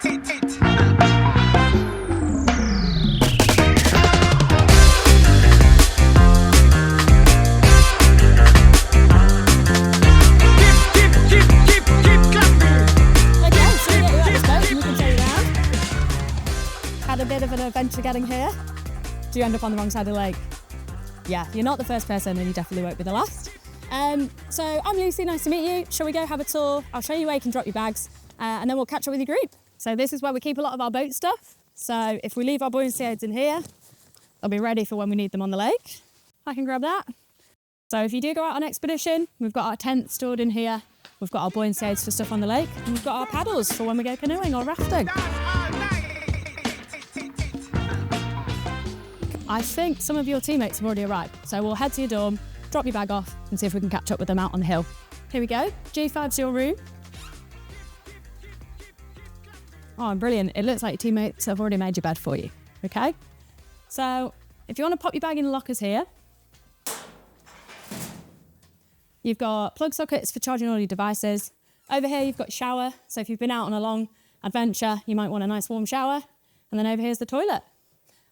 Had a bit of an adventure getting here. Do you end up on the wrong side of the lake? Yeah, you're not the first person and you definitely won't be the last. So I'm Lucy, nice to meet you. Shall we go have a tour? I'll show you where you can drop your bags and then we'll catch up with your group. So this is where we keep a lot of our boat stuff. So if we leave our buoyancy aids in here, they'll be ready for when we need them on the lake. I can grab that. So if you do go out on expedition, we've got our tent stored in here. We've got our buoyancy aids for stuff on the lake. And we've got our paddles for when we go canoeing or rafting. I think some of your teammates have already arrived, so we'll head to your dorm, drop your bag off and see if we can catch up with them out on the hill. Here we go, G5's your room. Oh, brilliant. It looks like your teammates have already made your bed for you, okay? So if you want to pop your bag in the lockers here, you've got plug sockets for charging all your devices. Over here you've got shower, so if you've been out on a long adventure, you might want a nice warm shower. And then over here's the toilet.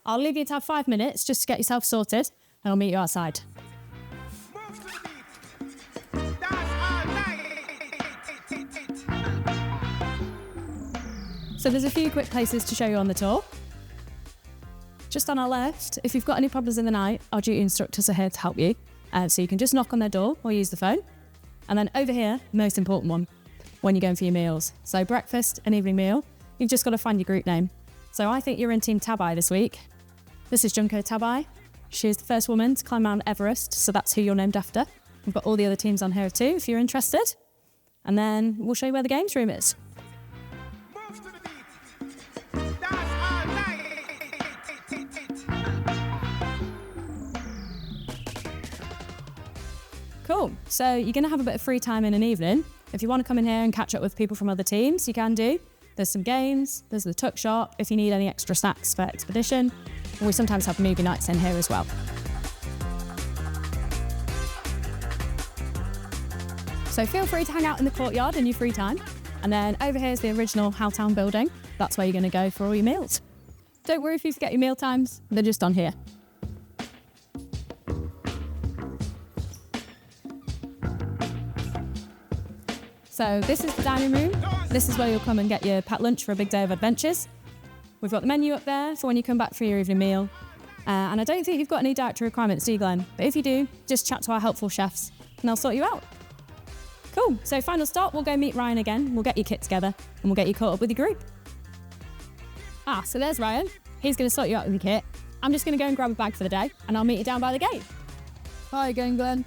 I'll leave you to have 5 minutes just to get yourself sorted and I'll meet you outside. So there's a few quick places to show you on the tour. Just on our left, if you've got any problems in the night, our duty instructors are here to help you. So you can just knock on their door or use the phone. And then over here, most important one, when you're going for your meals. So breakfast and evening meal, you've just got to find your group name. So I think you're in Team Tabai this week. This is Junko Tabai. She's the first woman to climb Mount Everest, so that's who you're named after. We've got all the other teams on here too, if you're interested. And then we'll show you where the games room is. Cool, so you're gonna have a bit of free time in an evening. If you wanna come in here and catch up with people from other teams, you can do. There's some games, there's the tuck shop if you need any extra snacks for expedition. And we sometimes have movie nights in here as well. So feel free to hang out in the courtyard in your free time. And then over here is the original Howtown building. That's where you're gonna go for all your meals. Don't worry if you forget your meal times, they're just on here. So this is the dining room. This is where you'll come and get your packed lunch for a big day of adventures. We've got the menu up there for when you come back for your evening meal. And I don't think you've got any dietary requirements, do you, Glenn? But if you do, just chat to our helpful chefs and they'll sort you out. Cool, so final stop, we'll go meet Ryan again. We'll get your kit together and we'll get you caught up with your group. So there's Ryan. He's gonna sort you out with your kit. I'm just gonna go and grab a bag for the day and I'll meet you down by the gate. Hi again, Glenn.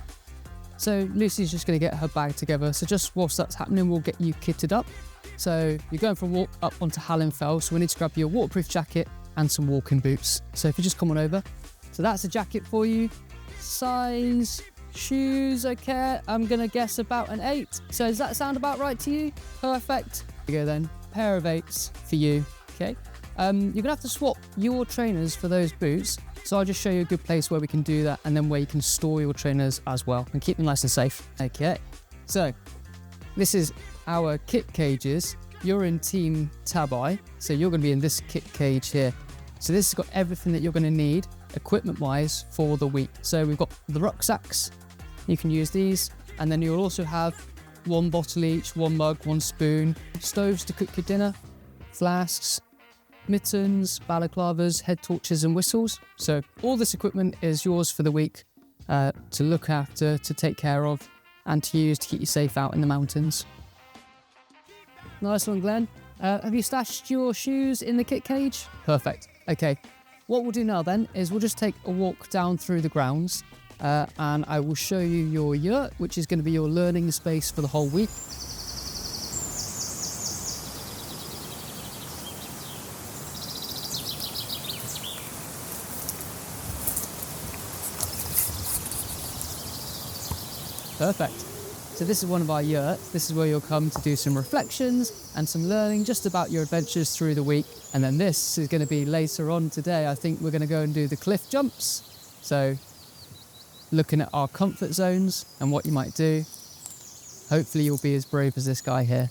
So Lucy's just going to get her bag together. So just whilst that's happening, we'll get you kitted up. So you're going for a walk up onto Hallen Fell. So we need to grab your waterproof jacket and some walking boots. So if you just come on over. So that's a jacket for you. Size, shoes, okay. I'm going to guess about an 8. So does that sound about right to you? Perfect. There you go then. Pair of 8s for you. Okay. You're going to have to swap your trainers for those boots. So I'll just show you a good place where we can do that and then where you can store your trainers as well and keep them nice and safe. Okay, so this is our kit cages. You're in Team Tabai, so you're going to be in this kit cage here. So this has got everything that you're going to need equipment-wise for the week. So we've got the rucksacks, you can use these, and then you'll also have 1 bottle each, 1 mug, 1 spoon, stoves to cook your dinner, flasks, mittens, balaclavas, head torches and whistles. So all this equipment is yours for the week to look after, to take care of and to use to keep you safe out in the mountains. Nice one, Glenn. Have you stashed your shoes in the kit cage? Perfect. Okay, what we'll do now then is we'll just take a walk down through the grounds and I will show you your yurt, which is going to be your learning space for the whole week. Perfect. So this is one of our yurts. This is where you'll come to do some reflections and some learning just about your adventures through the week. And then this is going to be later on today. I think we're going to go and do the cliff jumps. So looking at our comfort zones and what you might do. Hopefully you'll be as brave as this guy here.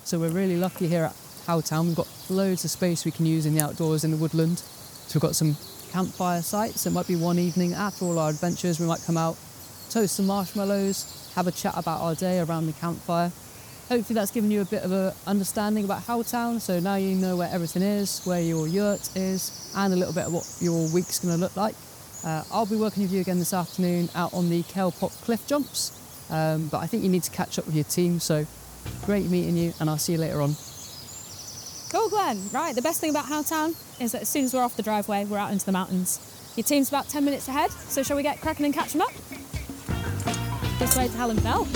So we're really lucky here at Howtown. We've got loads of space we can use in the outdoors, in the woodland. So we've got some campfire sites. It might be one evening after all our adventures, we might come out, toast some marshmallows, have a chat about our day around the campfire. Hopefully that's given you a bit of an understanding about Howtown, so now you know where everything is, where your yurt is, and a little bit of what your week's going to look like. I'll be working with you again this afternoon out on the Kale Pot cliff jumps, but I think you need to catch up with your team, so great meeting you, and I'll see you later on. Cool, Glenn. Right, the best thing about Howtown is that as soon as we're off the driveway, we're out into the mountains. Your team's about 10 minutes ahead, so shall we get cracking and catch them up? This way to Hallen Fell.